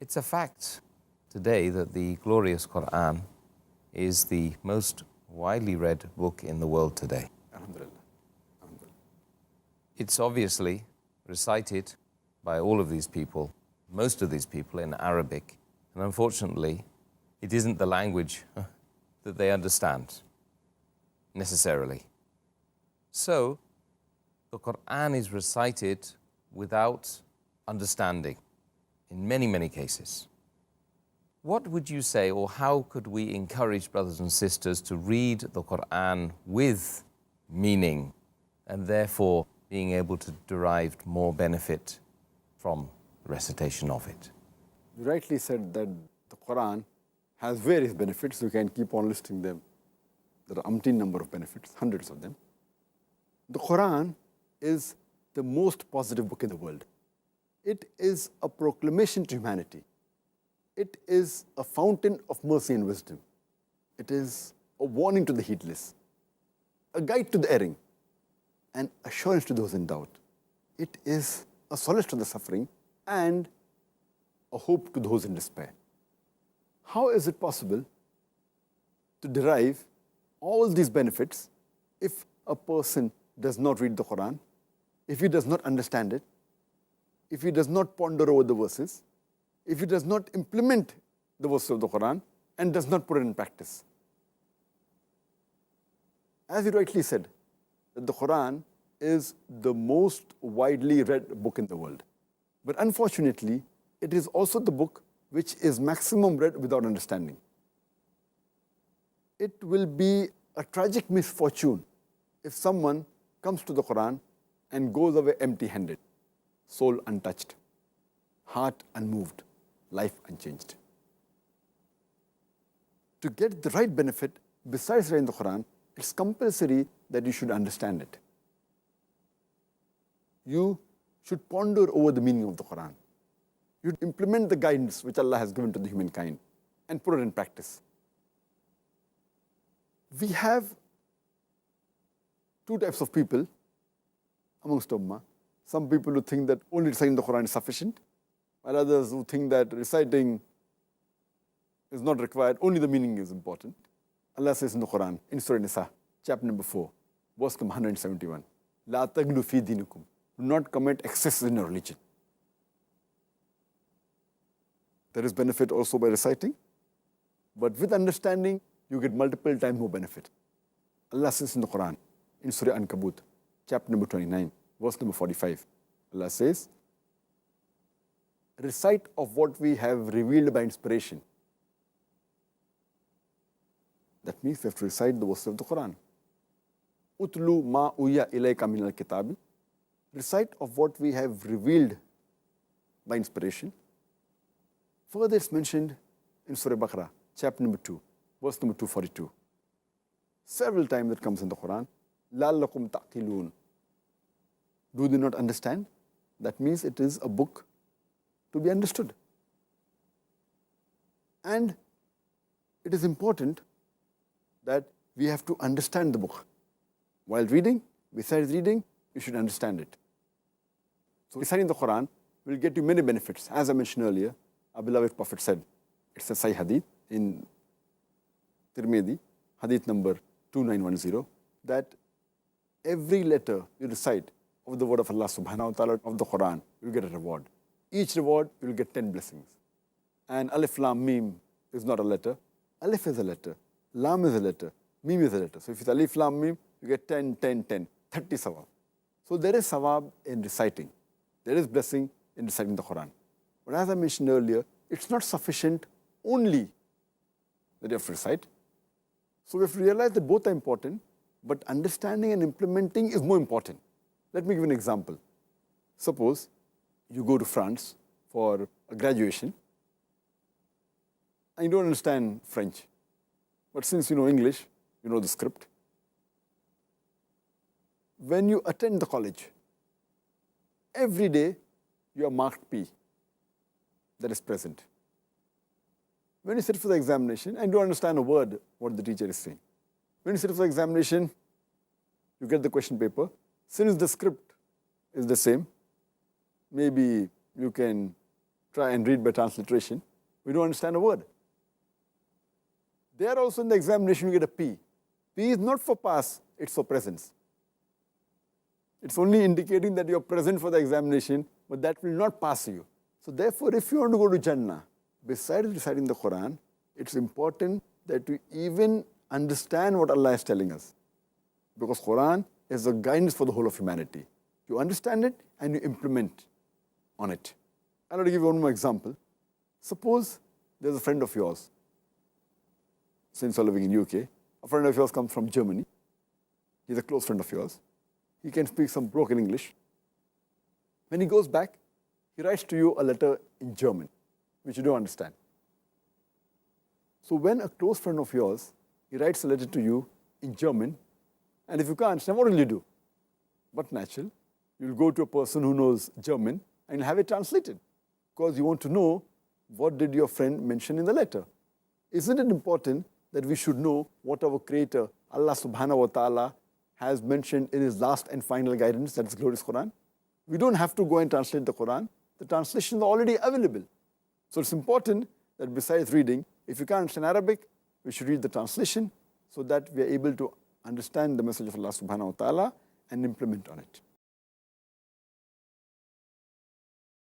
It's a fact today that the glorious Qur'an is the most widely read book in the world today. Alhamdulillah. Alhamdulillah. It's obviously recited by all of these people, most of these people, in Arabic. And unfortunately, it isn't the language that they understand necessarily. So, the Qur'an is recited without understanding in many, many cases. What would you say, or how could we encourage brothers and sisters to read the Qur'an with meaning and therefore being able to derive more benefit from the recitation of it? You rightly said that the Quran has various benefits. You can keep on listing them. There are umpteen number of benefits, hundreds of them. The Quran is the most positive book in the world. It is a proclamation to humanity. It is a fountain of mercy and wisdom. It is a warning to the heedless, a guide to the erring, an assurance to those in doubt. It is a solace to the suffering and a hope to those in despair. How is it possible to derive all these benefits if a person does not read the Quran, if he does not understand it, if he does not ponder over the verses, if he does not implement the verses of the Quran and does not put it in practice? As you rightly said, that the Quran is the most widely read book in the world. But unfortunately, it is also the book which is maximum read without understanding. It will be a tragic misfortune if someone comes to the Quran and goes away empty-handed, soul untouched, heart unmoved, life unchanged. To get the right benefit, besides reading the Quran, it's compulsory that you should understand it. You should ponder over the meaning of the Quran. You implement the guidance which Allah has given to the humankind and put it in practice. We have two types of people amongst Ummah. Some people who think that only reciting the Quran is sufficient, while others who think that reciting is not required, only the meaning is important. Allah says in the Quran, in Surah Nisa, chapter number 4, verse number 171, La taglu fi dinikum. Do not commit excesses in your religion. There is benefit also by reciting, but with understanding, you get multiple times more benefit. Allah says in the Quran, in Surah Ankabut, chapter number 29, verse number 45, Allah says, recite of what we have revealed by inspiration. That means we have to recite the verses of the Quran. Utlu ma uya ilayka min al-kitabi. Recite of what we have revealed by inspiration. Further, it's mentioned in Surah Baqarah, chapter number 2, verse number 242. Several times it comes in the Quran. لَعَلَّكُمْ تَعْقِلُونَ. Do they not understand? That means it is a book to be understood. And it is important that we have to understand the book. While reading, besides reading, you should understand it. So reciting the Quran will get you many benefits. As I mentioned earlier, our beloved Prophet said, it's a Sahih Hadith in Tirmidhi, Hadith number 2910, that every letter you recite of the word of Allah subhanahu wa ta'ala of the Quran, you will get a reward. Each reward, you will get 10 blessings. And Alif Lam Mim is not a letter. Alif is a letter. Lam is a letter. Mim is a letter. So if it's Alif Lam Mim, you get 10, 10, 10, 30 sawab. So there is sawab in reciting. There is blessing in reciting the Quran. But as I mentioned earlier, it's not sufficient only that you have to recite. So we have to realize that both are important, but understanding and implementing is more important. Let me give an example. Suppose you go to France for a graduation and you don't understand French. But since you know English, you know the script. When you attend the college, every day you are marked P, that is present. When you sit for the examination and don't understand a word what the teacher is saying, when you sit for the examination, you get the question paper. Since the script is the same, maybe you can try and read by transliteration, we don't understand a word. There also in the examination you get a P. P is not for pass, it's for presence. It's only indicating that you're present for the examination, but that will not pass you. So therefore, if you want to go to Jannah, besides reciting the Quran, it's important that we even understand what Allah is telling us. Because Quran is a guidance for the whole of humanity. You understand it and you implement on it. I'll give you one more example. Suppose there's a friend of yours, since you're living in UK, a friend of yours comes from Germany. He's a close friend of yours. He can speak some broken English. When he goes back, he writes to you a letter in German, which you don't understand. So when a close friend of yours, he writes a letter to you in German, and if you can't understand, what will you do? But natural, you'll go to a person who knows German and have it translated, because you want to know what did your friend mention in the letter. Isn't it important that we should know what our Creator, Allah subhanahu wa ta'ala, has mentioned in His last and final guidance, that is glorious Quran? We don't have to go and translate the Quran. The translations are already available. So it's important that besides reading, if you can't understand Arabic, we should read the translation so that we are able to understand the message of Allah subhanahu wa ta'ala and implement on it.